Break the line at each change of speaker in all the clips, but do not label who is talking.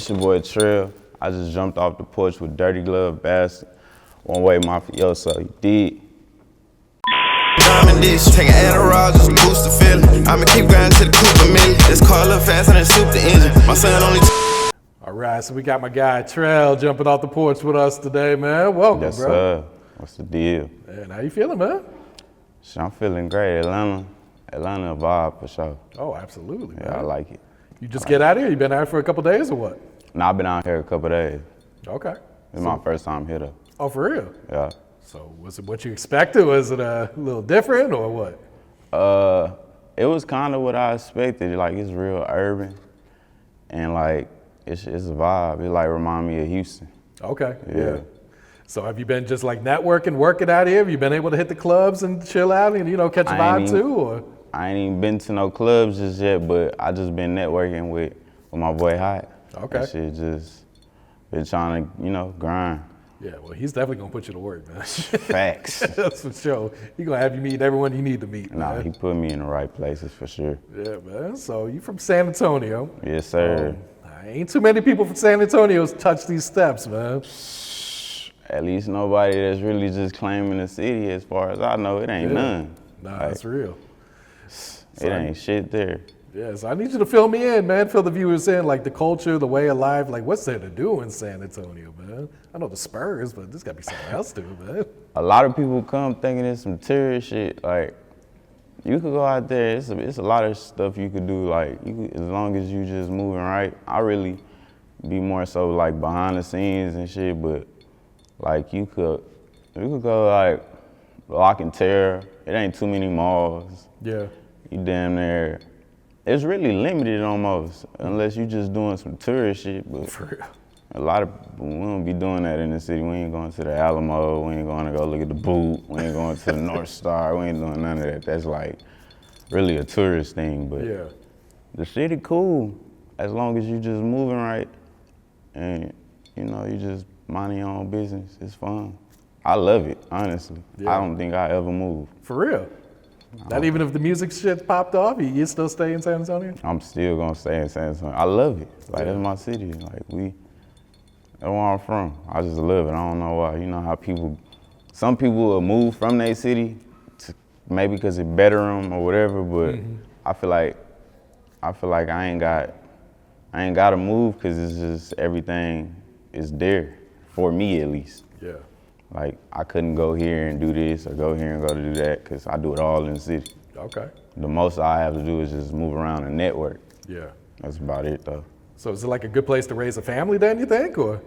It's your boy Trelle. I just jumped off the porch with dirty glove bastard. One way mafioso, you did.
Diamond dish, taking Adderall just to boost the feeling. I'ma keep grinding to the Cooper million. This car a little faster than Super the engine. My son only.
All right, so we got my guy Trelle jumping off the porch with us today, man. Welcome,
Yes,
bro.
sir. What's the deal?
Man, how you feeling, man?
Shit, I'm feeling great. Atlanta a vibe for sure.
Oh, absolutely.
Yeah,
man.
I like it.
You just get out here? You been out here for a couple days or what?
Nah, I've been out here a couple days.
Okay.
It's my first time here though.
Oh, for real?
Yeah.
So was it what you expected? Was it a little different or what?
It was kind of what I expected. Like, it's real urban, and like it's a vibe. It like remind me of Houston.
Okay.
Yeah.
So have you been just like networking, working out here? Have you been able to hit the clubs and chill out and catch a vibe too? Or
I ain't even been to no clubs just yet, but I just been networking with my boy Hot.
Okay.
That shit just been trying to grind.
yeah, well, he's definitely gonna put you to work, man.
Facts.
That's for sure. He gonna have you meet everyone you need to meet.
Nah,
man.
he put me in the right places for sure.
Yeah, man. So you from San Antonio?
Yes, sir.
Ain't too many people from San Antonio touch these steps, man.
At least nobody that's really just claiming the city, as far as I know, it ain't none.
Nah,
Like,
that's real.
it ain't shit there.
Yeah, so I need you to fill me in, man. Fill the viewers in, like the culture, the way of life. Like, what's there to do in San Antonio, man? I know the Spurs, but there's got to be something else to do, man.
A lot of people come thinking it's some tourist shit. Like, you could go out there. It's a lot of stuff you could do. Like, as long as you just moving right. I really be more so like behind the scenes and shit. But like, you could go like Lock and Terror. It ain't too many malls.
Yeah.
You damn near. It's really limited almost, unless you just doing some tourist shit. But
For real.
a lot of people, we don't be doing that in the city. We ain't going to the Alamo. We ain't going to go look at the Boot. We ain't going to the North Star. We ain't doing none of that. That's like really a tourist thing. But
Yeah.
the city cool as long as you just moving right and you just minding your own business. It's fun. I love it, honestly.
Yeah.
I don't think I ever move.
For real. Not even if the music shit popped off, you still stay in San Antonio?
I'm still gonna stay in San Antonio. I love it. Like, that's my city. Like, that's where I'm from. I just love it. I don't know why. You know how some people will move from their city to maybe because it better them or whatever, but I feel like I ain't got to move because it's just everything is there, for me at least.
Yeah.
Like, I couldn't go here and do this or go here and go to do that because I do it all in the city.
Okay.
The most I have to do is just move around and network.
Yeah.
That's about it, though.
So is it like a good place to raise a family then, you think, or?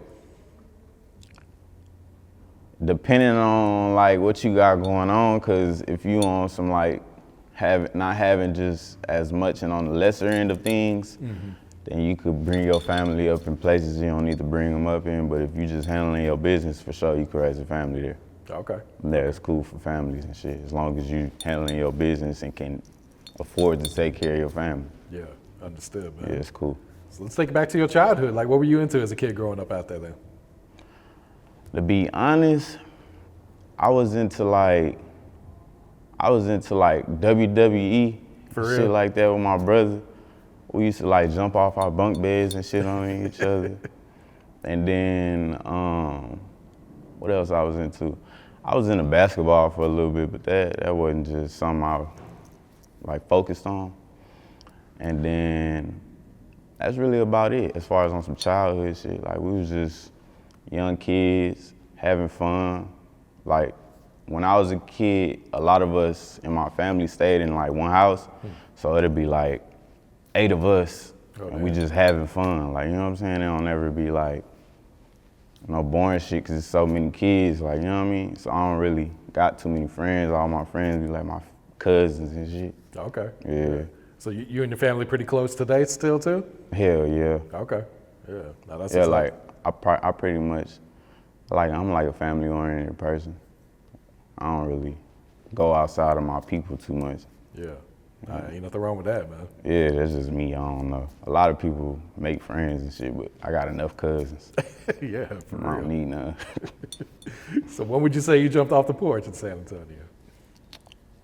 Depending on like what you got going on, because if you on some like not having just as much and on the lesser end of things, then you could bring your family up in places you don't need to bring them up in. But if you just handling your business, for sure, you could raise a family there.
Okay.
Yeah, it's cool for families and shit, as long as you handling your business and can afford to take care of your family.
Yeah, understood, man.
Yeah, it's cool.
So let's take it back to your childhood. Like, what were you into as a kid growing up out there then?
To be honest, I was into like WWE,
For real?
shit like that with my brother. We used to like jump off our bunk beds and shit on each other. And then, what else I was into? I was into basketball for a little bit, but that wasn't just something I like focused on. And then that's really about it as far as on some childhood shit. Like, we was just young kids having fun. Like, when I was a kid, a lot of us in my family stayed in like one house. So it'd be like 8 of us and we just having fun. Like, you know what I'm saying? It don't ever be like no boring shit because there's so many kids, like, you know what I mean? So I don't really got too many friends. All my friends be like my cousins and shit.
Okay.
Yeah.
So you and your family pretty close today still too?
Hell yeah.
Okay. Yeah. Now that's
Yeah,
what's
like
up.
I pretty much, like, I'm like a family oriented person. I don't really go outside of my people too much.
Yeah. Ain't nothing wrong with that, man.
Yeah, that's just me. I don't know. A lot of people make friends and shit, but I got enough cousins.
Yeah, for
I
real.
don't need none.
So when would you say you jumped off the porch in San Antonio?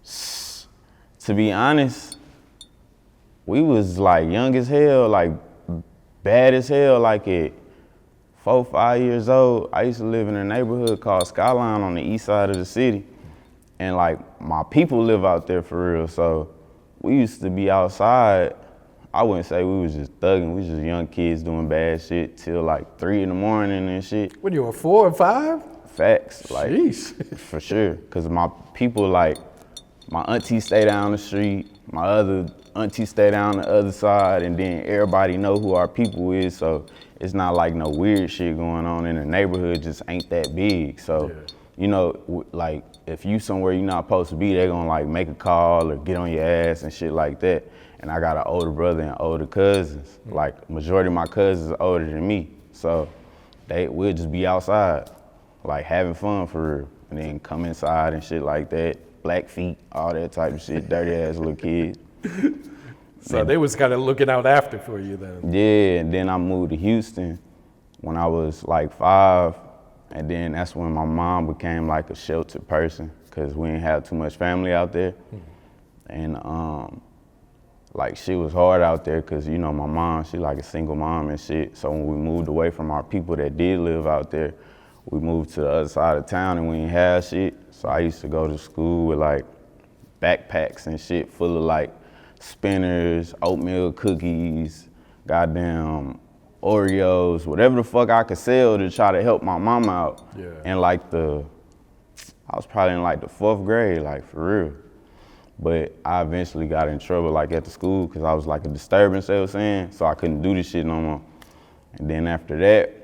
To be honest, we was like young as hell, like bad as hell. Like at 4, 5 years old, I used to live in a neighborhood called Skyline on the east side of the city. And like my people live out there for real. So we used to be outside. I wouldn't say we was just thugging. We was just young kids doing bad shit till like 3 in the morning and shit.
When you were 4 or 5?
Facts, like,
Jeez.
for sure. Cause my people, like, my auntie stay down the street, my other auntie stay down the other side, and then everybody know who our people is, so it's not like no weird shit going on in the neighborhood, just ain't that big. So, you know, like, if you somewhere you're not supposed to be, they gonna like make a call or get on your ass and shit like that. And I got an older brother and older cousins. Like, majority of my cousins are older than me, so we'll just be outside, like having fun for real, and then come inside and shit like that. Black feet, all that type of shit, dirty ass little kids.
So they was kind of looking out after for you then.
Yeah, and then I moved to Houston when I was like 5, and then that's when my mom became like a sheltered person, cause we didn't have too much family out there. And like shit was hard out there, cause you know my mom, she like a single mom and shit. So when we moved away from our people that did live out there, we moved to the other side of town and we didn't have shit. So I used to go to school with like backpacks and shit full of like spinners, oatmeal cookies, goddamn Oreos, whatever the fuck I could sell to try to help my mom out.
Yeah.
And like I was probably in like the 4th grade, like for real. But I eventually got in trouble like at the school because I was like a disturbance, they were saying, so I couldn't do this shit no more. And then after that,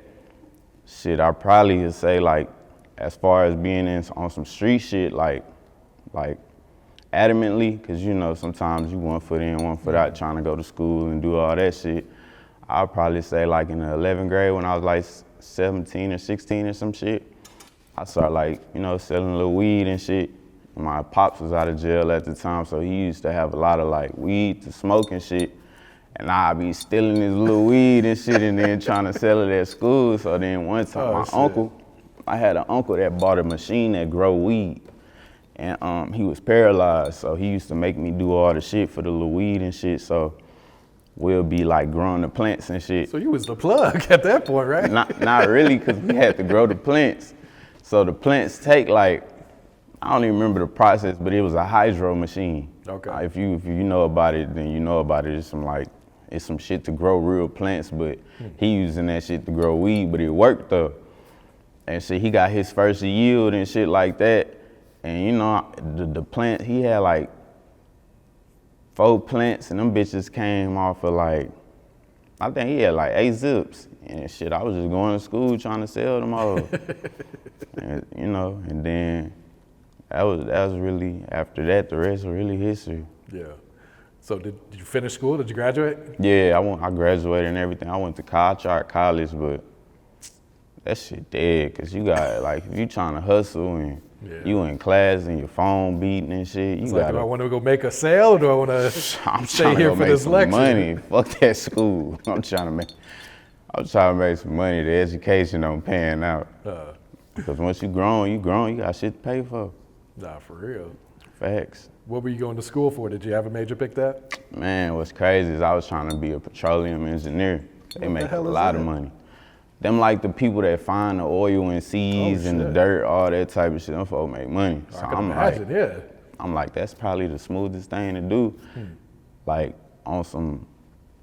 shit, I probably would say like, as far as being on some street shit, like adamantly, cause you know, sometimes you 1 foot in, 1 foot out trying to go to school and do all that shit. I'd probably say like in the 11th grade when I was like 17 or 16 or some shit, I started like, you know, selling a little weed and shit. My pops was out of jail at the time, so he used to have a lot of like weed to smoke and shit. And I'd be stealing his little weed and shit and then trying to sell it at school. So then one time I had an uncle that bought a machine that grow weed. And he was paralyzed, so he used to make me do all the shit for the little weed and shit. So we'll be like growing the plants and shit.
So you was the plug at that point, right?
Not really, cause we had to grow the plants. So the plants take like, I don't even remember the process, but it was a hydro machine.
Okay.
If you know about it, then you know about it. It's some shit to grow real plants, but he using that shit to grow weed, but it worked though. And shit, he got his first yield and shit like that. And you know, the plant, he had like 4 plants and them bitches came off of like, I think he had like 8 zips. And shit, I was just going to school trying to sell them all. And, you know, and then that was really, after that, the rest was really history.
Yeah. So did you finish school? Did you graduate?
Yeah, I graduated and everything. I went to college, but that shit dead, cause you got like, if you trying to hustle and you in class and your phone beating and shit, you
do I want to go make a sale or do I want to stay here for this lecture?
Money. Fuck that school. I'm trying to make some money. The education don't pan out. Because once you grown, you got shit to pay for.
Nah, for real.
Facts.
What were you going to school for? Did you have a major picked up?
Man, what's crazy is I was trying to be a petroleum engineer. They make a lot of money. Them like the people that find the oil in seas and the dirt, all that type of shit. Them folks make money. So I'm like, that's probably the smoothest thing to do. Like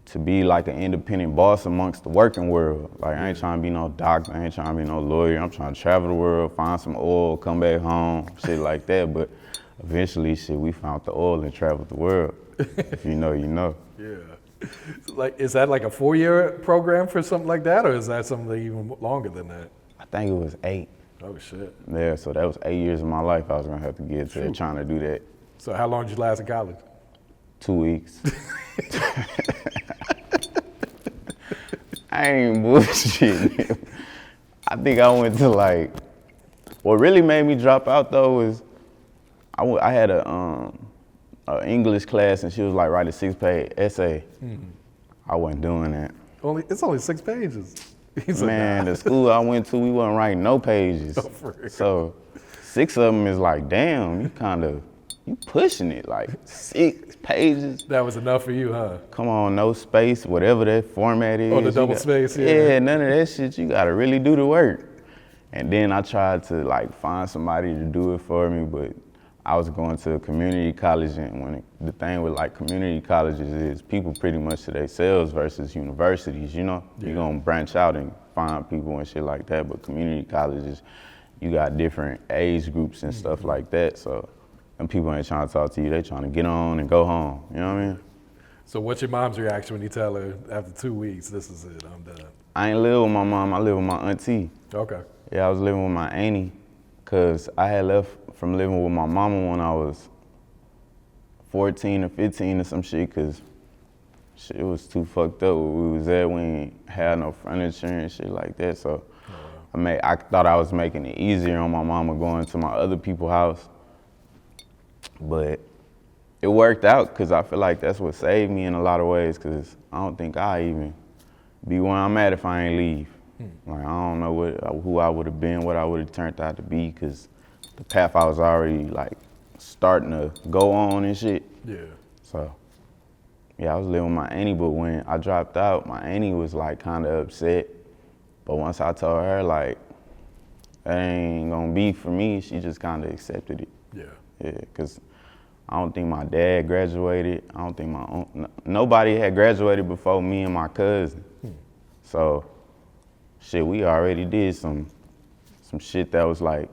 to be like an independent boss amongst the working world. Like I ain't trying to be no doctor, I ain't trying to be no lawyer. I'm trying to travel the world, find some oil, come back home, shit like that. But eventually, shit, we found the oil and traveled the world. If you know, you know.
Yeah. Like, is that like a 4-year program for something like that, or is that something even longer than that?
I think it was 8.
Oh shit.
Yeah, so that was 8 years of my life I was gonna have to get to trying to do that.
So how long did you last in college?
2 weeks. I ain't even bullshit. I think I went to like, what really made me drop out though was, I had a English class and she was like, write a 6-page essay. I wasn't doing that.
It's only 6 pages.
Man, the school I went to, we wasn't writing no pages.
Oh, for real?
So 6 of them is like, damn, you kind of you pushing it, like 6 pages.
That was enough for you, huh?
Come on, no space, whatever that format is.
Oh, the double space, yeah.
Yeah, none of that shit. You gotta really do the work. And then I tried to like find somebody to do it for me, but I was going to a community college, and the thing with like community colleges is people pretty much to themselves versus universities, you know?
Yeah.
You're gonna branch out and find people and shit like that, but community colleges, you got different age groups and stuff like that, so them people ain't trying to talk to you, they trying to get on and go home, you know what I mean?
So what's your mom's reaction when you tell her after 2 weeks, this is it, I'm done?
I ain't live with my mom, I live with my auntie.
Okay.
Yeah, I was living with my auntie, cause I had left from living with my mama when I was 14 or 15 or some shit, cause shit was too fucked up where we was at. We ain't had no furniture and shit like that. So I thought I was making it easier on my mama going to my other people's house. But it worked out, cause I feel like that's what saved me in a lot of ways, cause I don't think I even be where I'm at if I ain't leave. Like, I don't know who I would have been, what I would have turned out to be, cause the path I was already like starting to go on and shit.
Yeah.
So, yeah, I was living with my auntie, but when I dropped out, my auntie was like kind of upset. But once I told her like, that ain't gonna be for me, she just kind of accepted it.
Yeah.
Yeah, cause I don't think my dad graduated. I don't think nobody had graduated before me and my cousin. So, shit, we already did some shit that was like,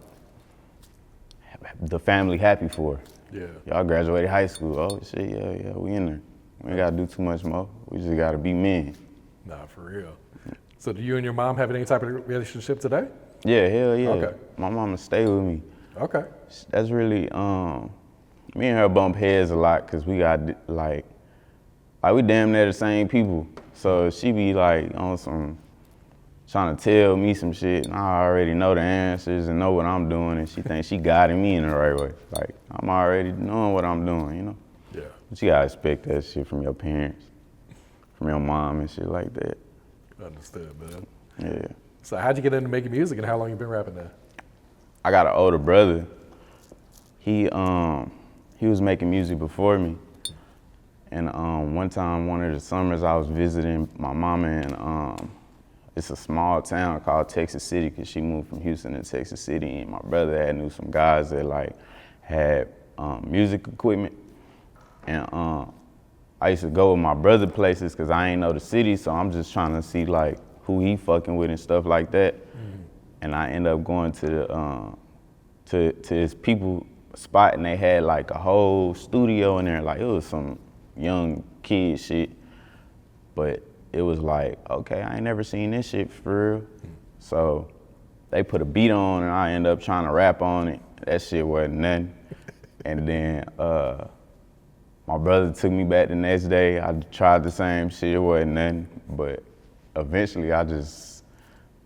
the family happy for.
Yeah.
Y'all graduated high school. Oh shit, yeah, we in there. We ain't gotta do too much more. We just gotta be men.
Nah, for real. So do you and your mom have any type of relationship today?
Yeah, hell yeah.
Okay.
My mama stay with me.
Okay.
That's really, me and her bump heads a lot, cause we got like we damn near the same people. So she be like on some, trying to tell me some shit, and I already know the answers and know what I'm doing, and she thinks she guiding me in the right way. Like, I'm already knowing what I'm doing, you know?
Yeah.
But you gotta expect that shit from your parents, from your mom and shit like that.
Understood, man.
Yeah.
So how'd you get into making music, and how long you been rapping now?
I got an older brother. He was making music before me. And one time, one of the summers, I was visiting my mama in, it's a small town called Texas City, cause she moved from Houston to Texas City, and my brother knew some guys that like had music equipment. And I used to go with my brother places cause I ain't know the city, so I'm just trying to see like who he fucking with and stuff like that. And I end up going to the to his people spot, and they had like a whole studio in there, like it was some young kid shit, but it was like, okay, I ain't never seen this shit for real. So they put a beat on, and I end up trying to rap on it. That shit wasn't nothing. And then my brother took me back the next day. I tried the same shit, it wasn't nothing. But eventually I just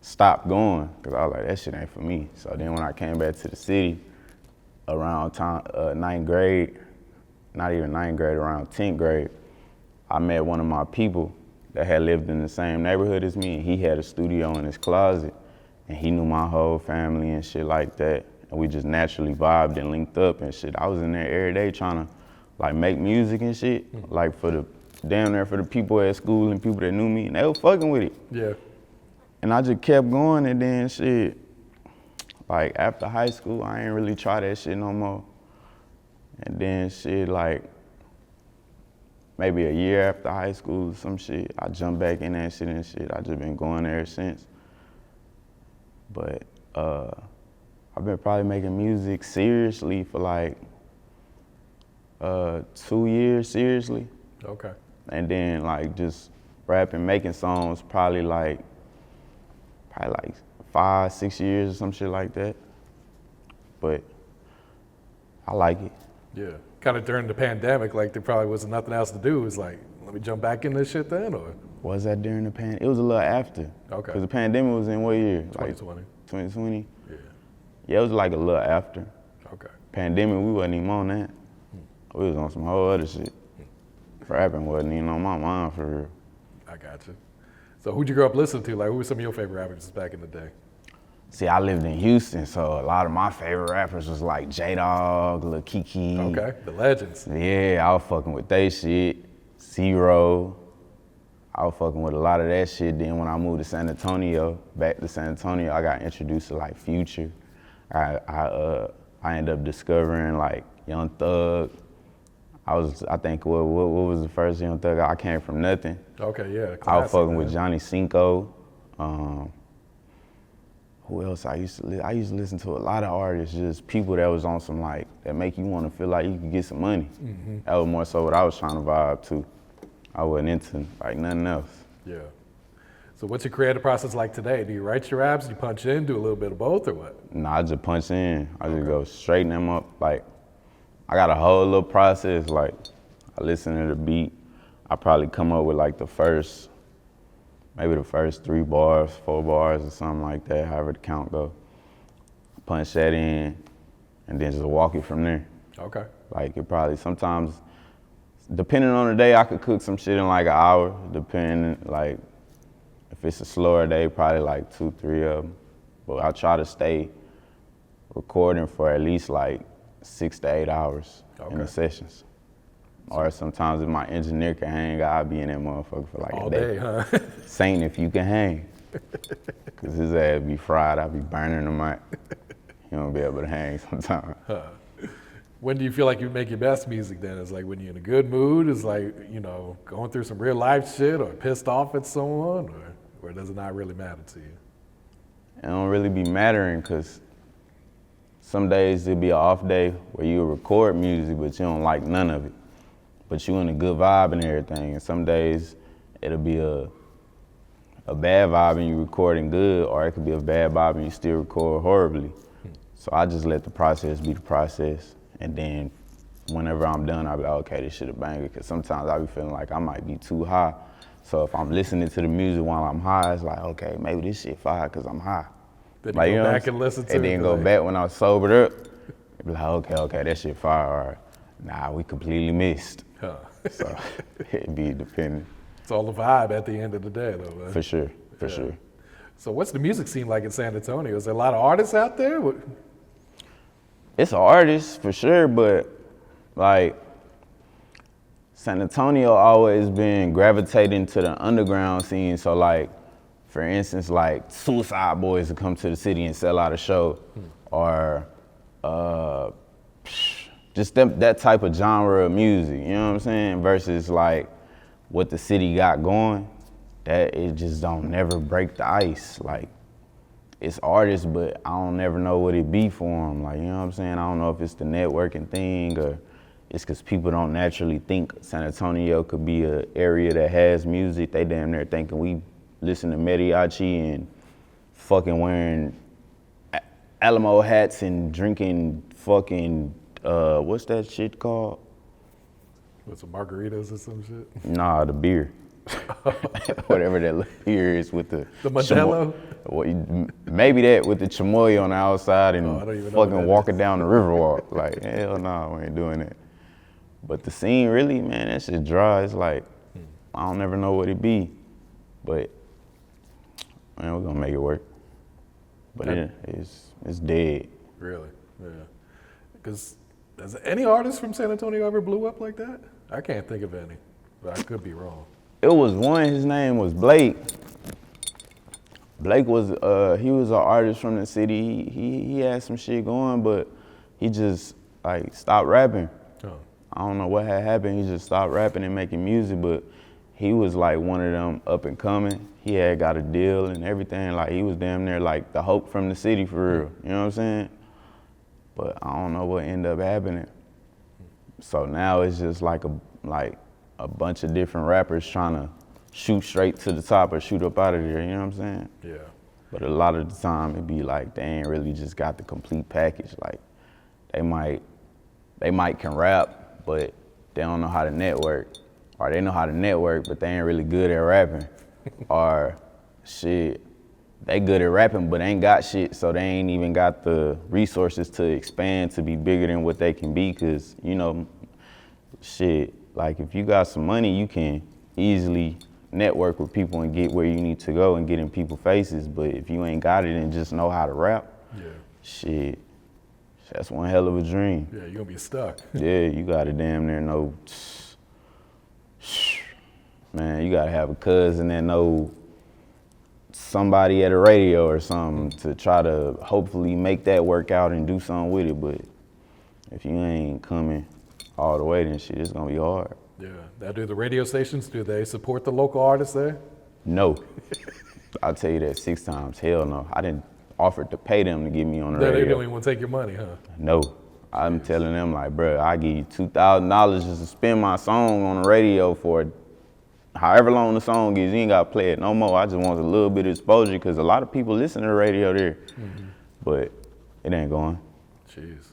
stopped going, cause I was like, that shit ain't for me. So then when I came back to the city around ninth grade, not even ninth grade, around 10th grade, I met one of my people that had lived in the same neighborhood as me, and he had a studio in his closet, and he knew my whole family and shit like that, and we just naturally vibed and linked up and shit. I was in there every day trying to like make music and shit, like for the people at school and people that knew me, and they were fucking with it.
Yeah.
And I just kept going, and then shit, like after high school, I ain't really try that shit no more. And then shit, like maybe a year after high school or some shit, I jumped back in that shit and shit. I just been going there since. But I've been probably making music seriously for like 2 years seriously.
Okay.
And then like just rapping, making songs probably like 5-6 years or some shit like that. But I like it.
Yeah. Kind of during the pandemic, like there probably wasn't nothing else to do. It was like, let me jump back in this shit then, or?
Was that during the pandemic? It was a little after.
Okay.
Because the pandemic was in what year?
2020.
Like 2020?
Yeah.
Yeah, it was like a little after.
Okay.
Pandemic, we wasn't even on that. We was on some whole other shit. Rapping wasn't even on my mind for real.
I got you. So who'd you grow up listening to? Like, who were some of your favorite rappers back in the day?
See, I lived in Houston, so a lot of my favorite rappers was like J-Dog, Lil Kiki.
Okay, the legends.
Yeah, I was fucking with they shit. C0. I was fucking with a lot of that shit. Then when I moved to San Antonio, back to San Antonio, I got introduced to like Future. I ended up discovering like Young Thug. I think what was the first Young Thug? I Came From Nothing.
Okay, yeah. Classic,
I was fucking
man.
with Johnny Cinco. Who else I used to listen to a lot of artists, just people that was on some like, that make you want to feel like you could get some money.
Mm-hmm.
That was more so what I was trying to vibe to. I wasn't into like nothing else.
Yeah. So what's your creative process like today? Do you write your raps, do you punch in, do a little bit of both, or what?
Nah, I just punch in. I just go straighten them up. Like, I got a whole little process. Like, I listen to the beat. I probably come up with like maybe the first 3 bars, 4 bars or something like that, however the count go. Punch that in and then just walk it from there.
Okay.
Like it probably sometimes, depending on the day, I could cook some shit in like an hour, depending, like if it's a slower day, probably like 2, 3 of them. But I try to stay recording for at least like 6 to 8 hours in the sessions. Or sometimes if my engineer can hang, I'll be in that motherfucker for like
all
a day.
Day, huh?
Saint if you can hang. Cause his ass be fried, I be burning him out. He don't be able to hang sometimes.
When do you feel like you make your best music then? Is like when you're in a good mood? Is like, going through some real life shit or pissed off at someone? Or does it not really matter to you?
It don't really be mattering cause some days it'll be an off day where you record music but you don't like none of it. But you in a good vibe and everything. And some days it'll be a bad vibe and you recording good, or it could be a bad vibe and you still record horribly. So I just let the process be the process. And then whenever I'm done, I'll be like, okay, this shit a banger. Cause sometimes I be feeling like I might be too high. So if I'm listening to the music while I'm high, it's like, okay, maybe this shit fire cause I'm high.
Then
like,
you go back and listen to it.
And then go back when I was sobered up. Be like, okay, that shit fire. All right. Nah, we completely missed.
Huh.
So it'd be dependent.
It's all the vibe at the end of the day, though, man.
For sure, for sure.
So what's the music scene like in San Antonio? Is there a lot of artists out there?
It's artists for sure, but like San Antonio always been gravitating to the underground scene. So like, for instance, like Suicide Boys would come to the city and sell out a show, or just that type of genre of music, you know what I'm saying? Versus like what the city got going, that it just don't never break the ice. Like it's artists, but I don't never know what it be for them. Like, you know what I'm saying? I don't know if it's the networking thing or it's cause people don't naturally think San Antonio could be an area that has music. They damn near thinking we listen to mariachi and fucking wearing Alamo hats and drinking fucking, what's that shit called?
With some margaritas or some shit?
Nah, the beer. Whatever that beer is with the
Modelo?
Maybe that with the chamoy on the outside and fucking walking
is.
down the Riverwalk. Like, hell no, we ain't doing that. But the scene really, man, that shit dry. It's like, I don't ever know what it be. But, man, we're gonna make it work. But it's dead.
Really? Yeah. Because has any artist from San Antonio ever blew up like that? I can't think of any, but I could be wrong.
It was one, his name was Blake. Blake was, he was an artist from the city. He had some shit going, but he just like stopped rapping.
Oh.
I don't know what had happened. He just stopped rapping and making music, but he was like one of them up and coming. He had got a deal and everything. Like he was damn near like the hope from the city for real. You know what I'm saying? But I don't know what ended up happening. So now it's just like a bunch of different rappers trying to shoot straight to the top or shoot up out of there, you know what I'm saying?
Yeah.
But a lot of the time it be like they ain't really just got the complete package. Like they might can rap, but they don't know how to network. Or they know how to network, but they ain't really good at rapping. Or shit, they good at rapping, but ain't got shit, so they ain't even got the resources to expand to be bigger than what they can be, cause you know, shit, like if you got some money, you can easily network with people and get where you need to go and get in people's faces. But if you ain't got it and just know how to rap, shit, that's one hell of a dream.
Yeah, you're gonna be stuck.
Yeah, you gotta damn near know. Man, you gotta have a cousin that know somebody at a radio or something to try to hopefully make that work out and do something with it. But if you ain't coming all the way, then shit, it's gonna be hard.
Yeah. Now, do the radio stations, do they support the local artists there?
No. I'll tell you that 6 times. Hell no. I didn't offer to pay them to get me on the radio.
They don't even want to take your money, huh?
No. I'm telling them like, bro, I give you $2,000 just to spin my song on the radio for however long the song is. You ain't gotta play it no more. I just want a little bit of exposure because a lot of people listen to the radio there, but it ain't going.
Jeez.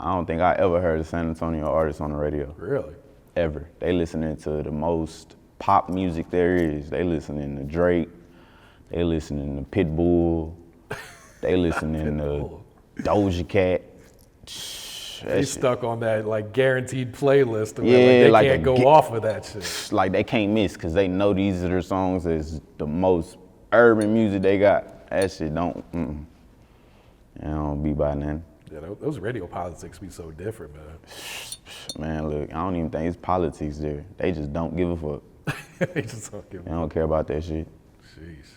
I don't think I ever heard a San Antonio artist on the radio.
Really?
Ever. They listening to the most pop music there is. They listening to Drake. They listening to Pitbull. They listening to Doja Cat.
They stuck on that like guaranteed playlist where
Yeah,
like, they can't go off of that shit.
Like they can't miss because they know these are their songs as the most urban music they got. That shit don't be by nothing.
Yeah, those radio politics be so different, man.
Man, look, I don't even think it's politics there. They just don't give a fuck.
They just don't give a fuck.
They don't care about that shit.
Jeez.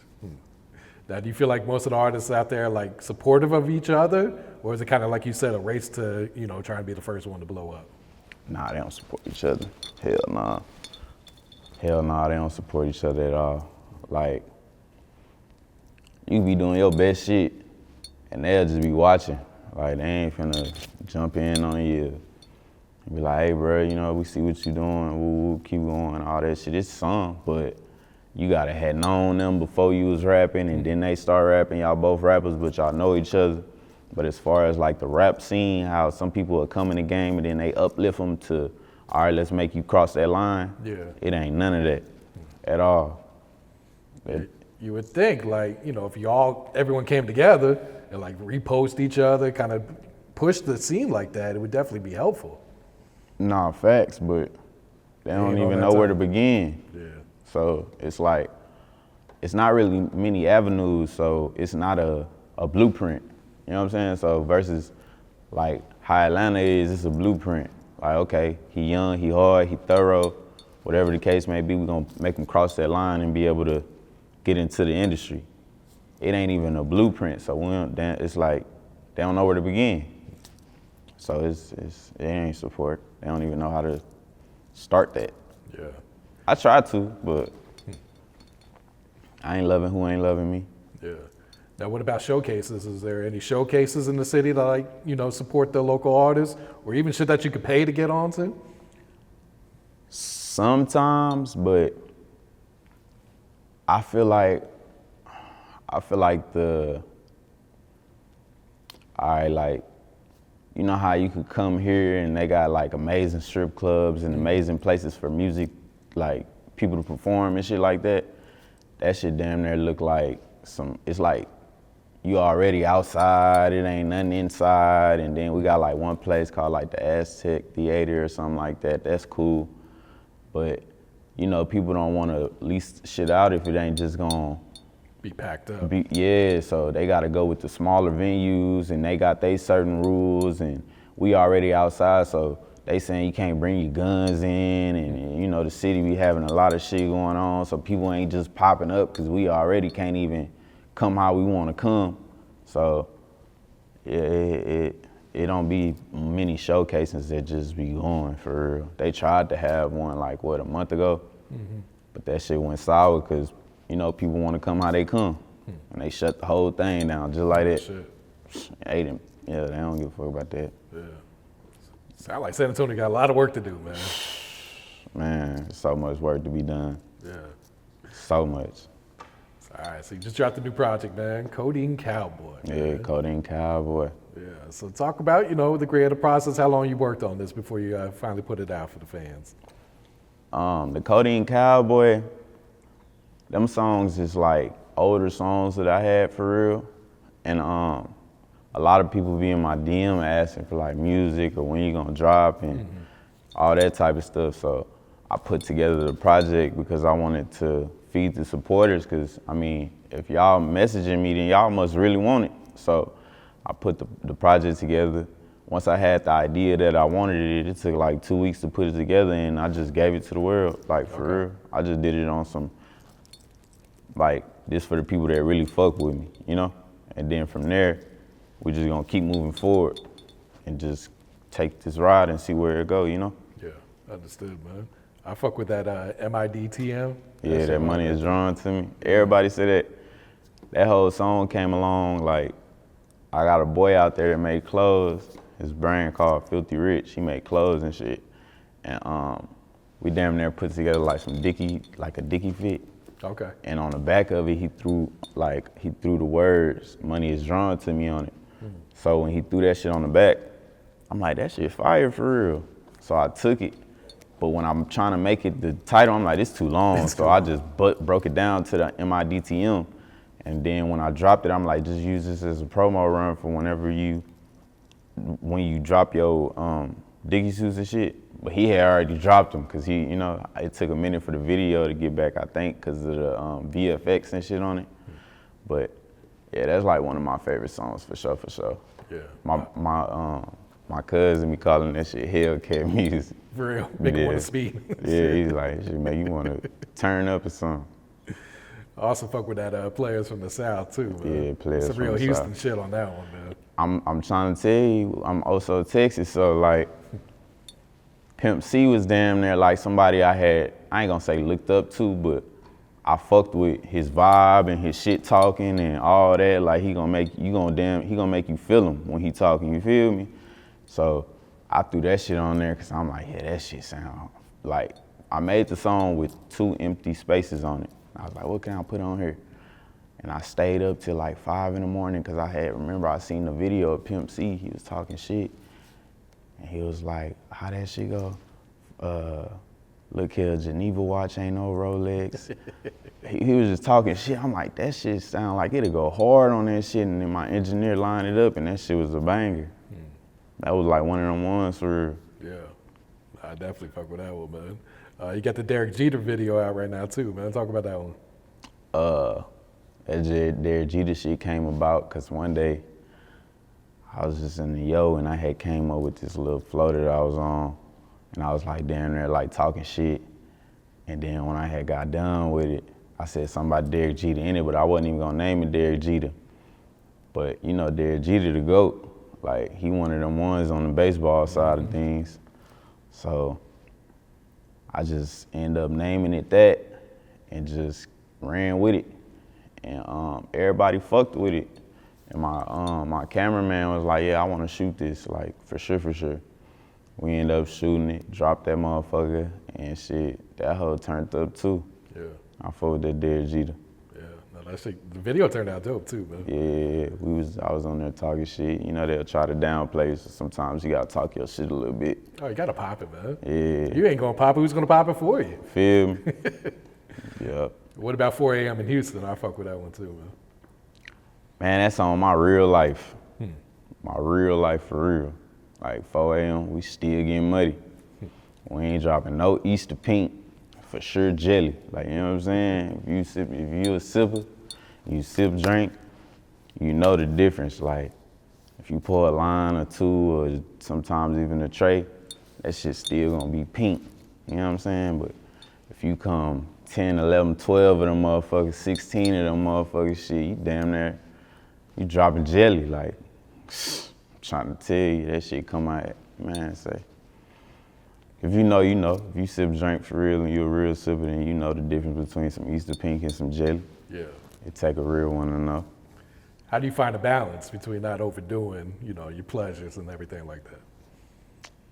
Now, do you feel like most of the artists out there are like supportive of each other? Or is it kind of like you said, a race to, trying to be the first one to blow up?
Nah, they don't support each other. Hell nah. Hell nah, they don't support each other at all. Like, you be doing your best shit and they'll just be watching. Like, they ain't finna jump in on you and be like, hey, bro, we see what you doing, woo, keep going, all that shit. It's song, but you gotta have known them before you was rapping, and then they start rapping. Y'all both rappers, but y'all know each other. But as far as like the rap scene, how some people will come in the game and then they uplift them to, all right, let's make you cross that line.
Yeah.
It ain't none of that at all.
You would think, like, if everyone came together and like repost each other, kind of push the scene like that, it would definitely be helpful. Nah,
facts, but they don't even know where to begin.
Yeah.
So it's like, it's not really many avenues, so it's not a blueprint. You know what I'm saying? So versus like how Atlanta is, it's a blueprint. Like, okay, he young, he hard, he thorough, whatever the case may be, we're gonna make him cross that line and be able to get into the industry. It ain't even a blueprint, so it's like, they don't know where to begin. So it ain't support. They don't even know how to start that.
Yeah.
I try to, but I ain't loving who ain't loving me.
Yeah. Now, what about showcases? Is there any showcases in the city that support the local artists, or even shit that you could pay to get onto?
Sometimes, but I feel like you know how you could come here and they got like amazing strip clubs and amazing places for music, like people to perform and shit like that. That shit damn near look like it's like you already outside, it ain't nothing inside, and then we got like one place called like the Aztec Theater or something like that. That's cool, but people don't want to lease shit out if it ain't just gonna
be packed up.
So they gotta go with the smaller venues, and they got they certain rules, and we already outside, so they saying you can't bring your guns in, and the city be having a lot of shit going on, so people ain't just popping up because we already can't even come how we want to come. So yeah, it don't be many showcases that just be going for real. They tried to have one like a month ago, but that shit went sour because people want to come how they come, and they shut the whole thing down just like that.
Shit.
They don't give a fuck about that.
Yeah. Sound like San Antonio got a lot of work to do, man.
Man, so much work to be done.
Yeah.
So much.
All right, so you just dropped a new project, man, Codeine Cowboy.
Man. Yeah, Codeine Cowboy.
Yeah, so talk about, the creative process, how long you worked on this before you finally put it out for the fans.
The Codeine Cowboy, them songs is like older songs that I had for real. And a lot of people be in my DM asking for like music or when you gonna drop and all that type of stuff. So I put together the project because I wanted to feed the supporters. Because I mean, if y'all messaging me, then y'all must really want it. So I put the project together. Once I had the idea that I wanted it, it took like 2 weeks to put it together, and I just gave it to the world, like for real. I just did it on some, like, this for the people that really fuck with me, you know? And then from there, we just gonna keep moving forward and just take this ride and see where it go, you know?
Yeah, understood, man. I fuck with that M.I.D.T.M.
Yeah, that money is drawn to me. Everybody said that whole song came along, like, I got a boy out there that made clothes. His brand called Filthy Rich. He made clothes and shit. And we damn near put together like a Dickie fit.
Okay.
And on the back of it, he threw the words, money is drawn to me on it. So when he threw that shit on the back, I'm like, that shit fire for real. So I took it. But when I'm trying to make it the title, I'm like, it's too long. So I just broke it down to the M.I.D.T.M. And then when I dropped it, I'm like, just use this as a promo run for when you drop your Dickie suits and shit. But he had already dropped them because he, you know, it took a minute for the video to get back, I think, because of the VFX and shit on it. But yeah, that's like one of my favorite songs for sure, for sure.
Yeah.
My cousin be calling that shit Hellcat music.
For real, make it want to speed.
Yeah, he's like, it should make you want to turn up or something.
I also fuck with that Playas From The South too, man.
Yeah, Playas
Some
From
real
The
Houston
South.
shit on that one, man.
I'm trying to tell you, I'm also Texas, so like, Pimp C was damn near like somebody I ain't gonna say looked up to, but I fucked with his vibe and his shit talking and all that. Like he gonna make you feel him when he talking, you feel me? So I threw that shit on there because I'm like, yeah, that shit sound like, I made the song with 2 empty spaces on it. I was like, what can I put on here? And I stayed up till like 5 in the morning because I seen the video of Pimp C, he was talking shit. And he was like, how that shit go? Look here, Geneva watch ain't no Rolex. he was just talking shit. I'm like, that shit sound like it'll go hard on that shit. And then my engineer lined it up and that shit was a banger. That was like one of them ones for real.
Yeah, I definitely fuck with that one, man. You got the Derrick Jeter video out right now too, man. Talk about that one.
That Derrick Jeter shit came about because one day I was just in the yo and I had came up with this little flow that I was on and I was like down there like talking shit. And then when I had got done with it, I said something about Derrick Jeter in it, but I wasn't even gonna name it Derrick Jeter. But you know, Derrick Jeter the GOAT. Like, he one of them ones on the baseball side of things. So I just ended up naming it that and just ran with it. And everybody fucked with it. And my cameraman was like, yeah, I want to shoot this, like, for sure, for sure. We ended up shooting it, dropped that motherfucker, and shit, that hoe turned up too.
Yeah.
I fucked with that Derrick Jeter.
That shit, the video turned out dope too, man.
Yeah, I was on there talking shit. You know, they'll try to downplay, so sometimes you gotta talk your shit a little bit.
Oh, you gotta pop it, man.
Yeah.
You ain't gonna pop it, who's gonna pop it for you?
Feel me? Yep.
What about 4 a.m. in Houston? I fuck with that one too, man.
Man, that's on my real life. My real life for real. Like 4 a.m., we still getting muddy. We ain't dropping no Easter pink, for sure jelly. Like, you know what I'm saying? If you a sipper, you sip drink, you know the difference. Like, if you pour a line or 2 or sometimes even a tray, that shit still gonna be pink. You know what I'm saying? But if you come 10, 11, 12 of them motherfuckers, 16 of them motherfuckers, shit, you damn near, you dropping jelly. Like, I'm trying to tell you, that shit come out, man, say. If you know, you know. If you sip drink for real and you a real sipper, then you know the difference between some Easter pink and some jelly.
Yeah.
It take a real one to know.
How do you find a balance between not overdoing, you know, your pleasures and everything like that?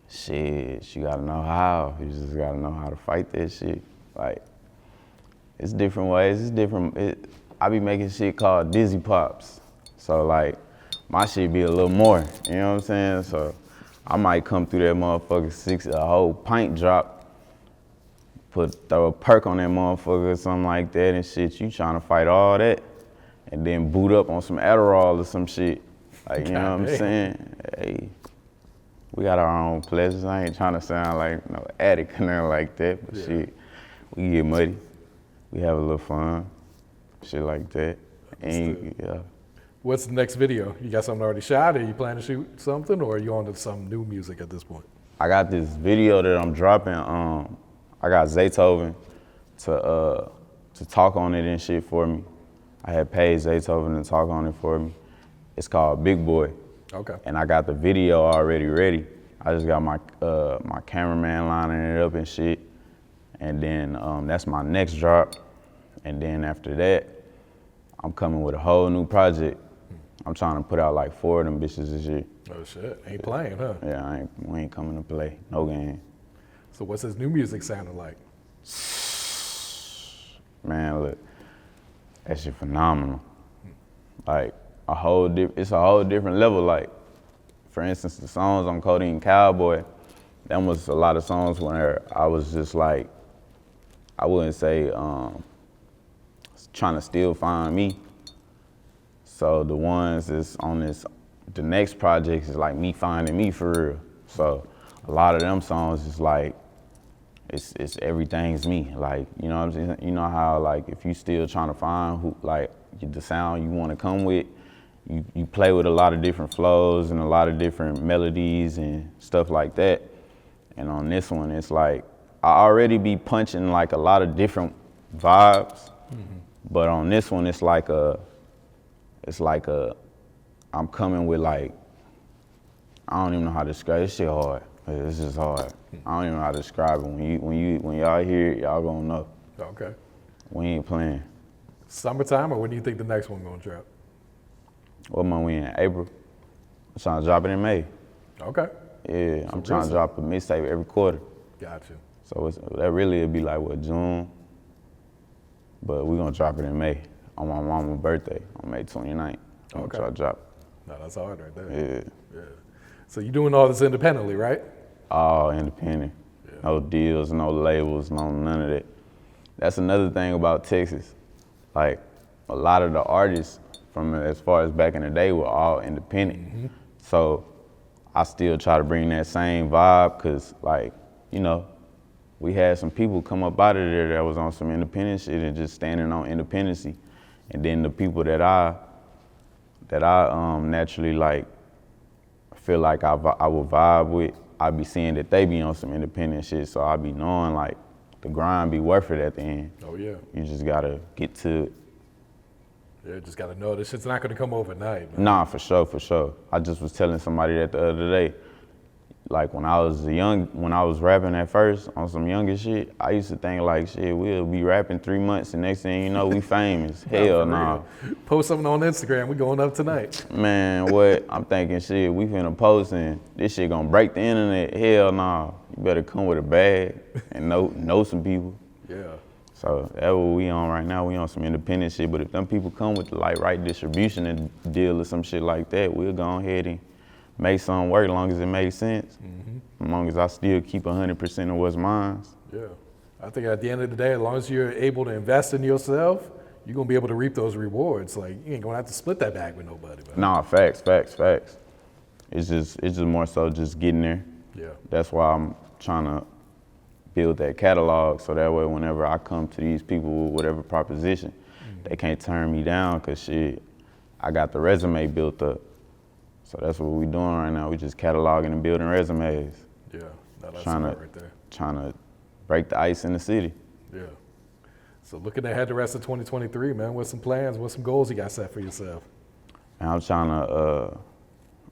Shit, you gotta know how. You just gotta know how to fight that shit. Like, it's different ways. It's different. I be making shit called Dizzy Pops. So like, my shit be a little more. You know what I'm saying? So I might come through that motherfucker a whole pint drop, throw a perk on that motherfucker or something like that and shit. You trying to fight all that and then boot up on some Adderall or some shit. Like, you know what I'm saying? Hey, We got our own pleasures. I ain't trying to sound like no addict or nothing like that, but shit, we get muddy. We have a little fun, shit like that. And yeah.
What's the next video? You got something already shot, or you plan to shoot something, or are you on to some new music at this point?
I got this video that I'm dropping. I got Zaytoven to talk on it and shit for me. I had paid Zaytoven to talk on it for me. It's called Big Boy.
Okay.
And I got the video already ready. I just got my my cameraman lining it up and shit. And then that's my next drop. And then after that, I'm coming with a whole new project. I'm trying to put out like 4 of them bitches this year.
Oh shit, ain't playing, huh?
Yeah, we ain't coming to play, no game.
So what's his new music sounding like?
Man, look, that shit phenomenal. Like it's a whole different level. Like, for instance, the songs on Codeine Cowboy, that was a lot of songs where I was just like, I wouldn't say trying to still find me. So the ones that's on the next project is like me finding me for real. So a lot of them songs is like, it's everything's me. Like, you know what I'm saying? You know how like if you still trying to find who, like the sound you want to come with, you play with a lot of different flows and a lot of different melodies and stuff like that. And on this one, it's like, I already be punching like a lot of different vibes, but on this one, it's like I'm coming with like, I don't even know how to describe it. This shit hard. It's just hard. I don't even know how to describe it. When y'all hear it, y'all gonna know.
Okay.
We ain't playing.
Summertime, or when do you think the next one gonna drop?
What month we in? April. I'm trying to drop it in May.
Okay.
Yeah, I'm trying to drop a mixtape every quarter.
Gotcha.
So that really would be like what, June? But we're gonna drop it in May on my mama's birthday on May 29th. I'm gonna try to drop it.
No, that's hard right there.
Yeah.
Yeah. So you're doing all this independently, right?
All independent. Yeah. No deals, no labels, no none of that. That's another thing about Texas. Like, a lot of the artists from as far as back in the day were all independent. So I still try to bring that same vibe, cause like, you know, we had some people come up out of there that was on some independent shit and just standing on independency. And then the people that I naturally like feel like I would vibe with, I be seeing that they be on some independent shit, so I be knowing like the grind be worth it at the end.
Oh yeah.
You just gotta get to it.
Yeah, just gotta know this shit's not gonna come overnight, man.
Nah, for sure. I just was telling somebody that the other day, like when I was rapping at first on some younger shit, I used to think like, shit, we'll be rapping 3 months and next thing you know, we famous. Hell nah.
Post something on Instagram, we going up tonight.
Man, what? I'm thinking shit, we finna post and this shit gonna break the internet. Hell nah. You better come with a bag and know some people.
Yeah.
So that's what we on right now. We on some independent shit, but if them people come with the like right distribution and deal or some shit like that, we'll go ahead and make something work as long as it makes sense. As long as I still keep 100% of what's mine.
Yeah. I think at the end of the day, as long as you're able to invest in yourself, you're gonna be able to reap those rewards. Like, you ain't gonna have to split that bag with nobody. Man.
Nah, facts. It's just more so just getting there.
Yeah.
That's why I'm trying to build that catalog, so that way whenever I come to these people with whatever proposition, they can't turn me down, cause shit, I got the resume built up. So that's what we doing right now. We just cataloging and building resumes.
Yeah, no, that's smart right there.
Trying to break the ice in the city.
Yeah. So looking ahead the rest of 2023, man, what's some plans, what's some goals you got set for yourself?
And I'm trying to,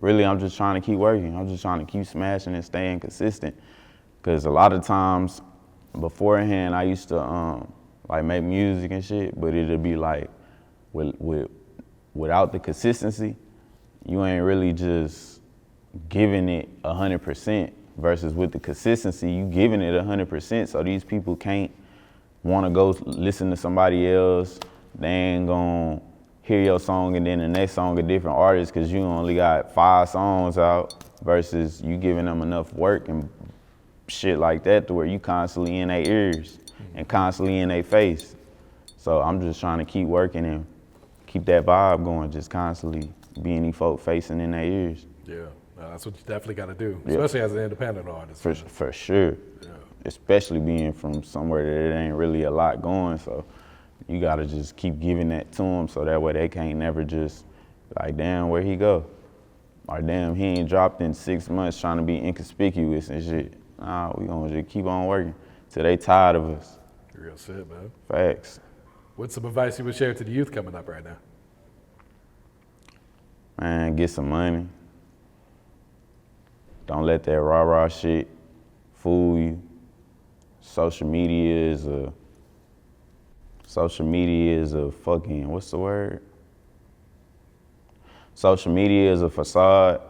I'm just trying to keep working. I'm just trying to keep smashing and staying consistent. Cause a lot of times beforehand, I used to like make music and shit, but it'd be like, without the consistency, you ain't really just giving it 100%, versus with the consistency, you giving it 100%. So these people can't wanna go listen to somebody else. They ain't gonna hear your song and then the next song a different artist, cause you only got 5 songs out, versus you giving them enough work and shit like that to where you constantly in their ears and constantly in their face. So I'm just trying to keep working and keep that vibe going, just constantly being these folk facing in their ears.
Yeah, That's what you definitely got to do,
Yeah.
especially as an independent artist.
For sure.
Yeah.
Especially being from somewhere that it ain't really a lot going, so you gotta just keep giving that to them so that way they can't never just like, damn, where he go? Or damn, he ain't dropped in 6 months trying to be inconspicuous and shit. Nah, we gonna just keep on working till they tired of us.
Real shit, man.
Facts.
What's some advice you would share to the youth coming up right now?
Man, get some money. Don't let that rah-rah shit fool you. Social media is a fucking, what's the word? Social media is a facade.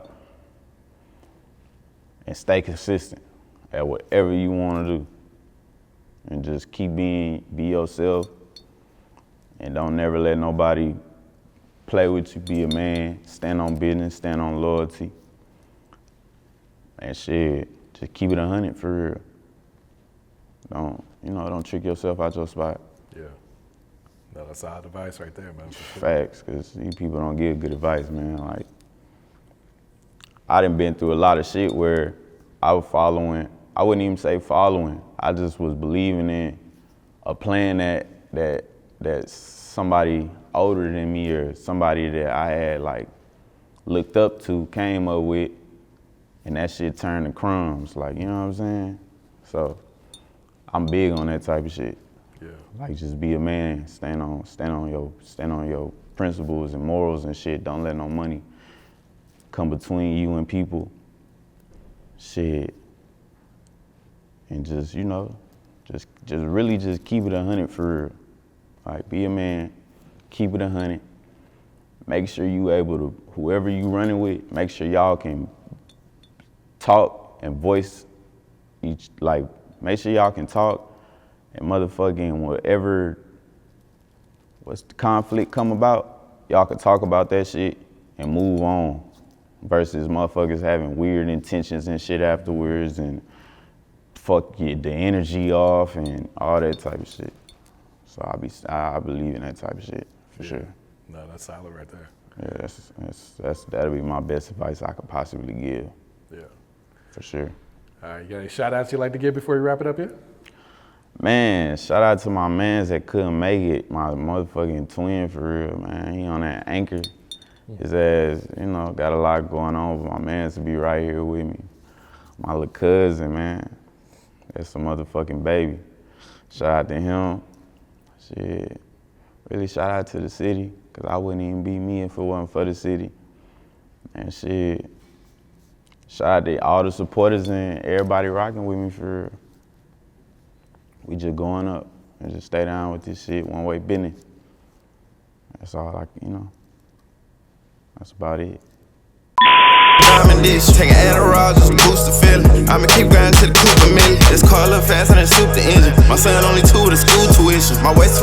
And stay consistent at whatever you want to do. And just be yourself. And don't never let nobody play with you. Be a man. Stand on business. Stand on loyalty. And shit, just keep it 100 for real. Don't trick yourself out your spot.
Yeah. No, that's solid advice right there, man. For sure.
Facts, because these people don't give good advice, man. Like, I done been through a lot of shit where I wouldn't even say following. I just was believing in a plan that somebody older than me or somebody that I had like looked up to came up with, and that shit turned to crumbs. Like, you know what I'm saying? So I'm big on that type of shit.
Yeah.
Like, just be a man, stand on your principles and morals and shit. Don't let no money come between you and people. Shit. And just, just really just keep it 100 for real. Like, be a man, keep it 100. Make sure you able to, whoever you running with, make sure y'all can talk and voice each, like, make sure y'all can talk and motherfucking what's the conflict come about, y'all can talk about that shit and move on versus motherfuckers having weird intentions and shit afterwards and fuck the energy off and all that type of shit. So I believe in that type of shit for sure.
No, that's solid right there.
Yeah, that'll be my best advice I could possibly give.
Yeah.
For sure.
All right, you got any shout outs you'd like to give before you wrap it up here?
Man, shout out to my mans that couldn't make it. My motherfucking twin for real, man. He on that anchor. His ass, got a lot going on, but my mans to be right here with me. My little cousin, man. That's a motherfucking baby. Shout out to him. Shit. Really shout out to the city, because I wouldn't even be me if it wasn't for the city. And shit. Shout out to all the supporters and everybody rocking with me for real. We just going up and just stay down with this shit, one-way business. That's all that's about it.
I'm in this, taking Adderall just to boost the feeling. I'ma keep grinding to the coupe a million. This car look faster than super engine. My son only 2 with the school tuition. My waist 20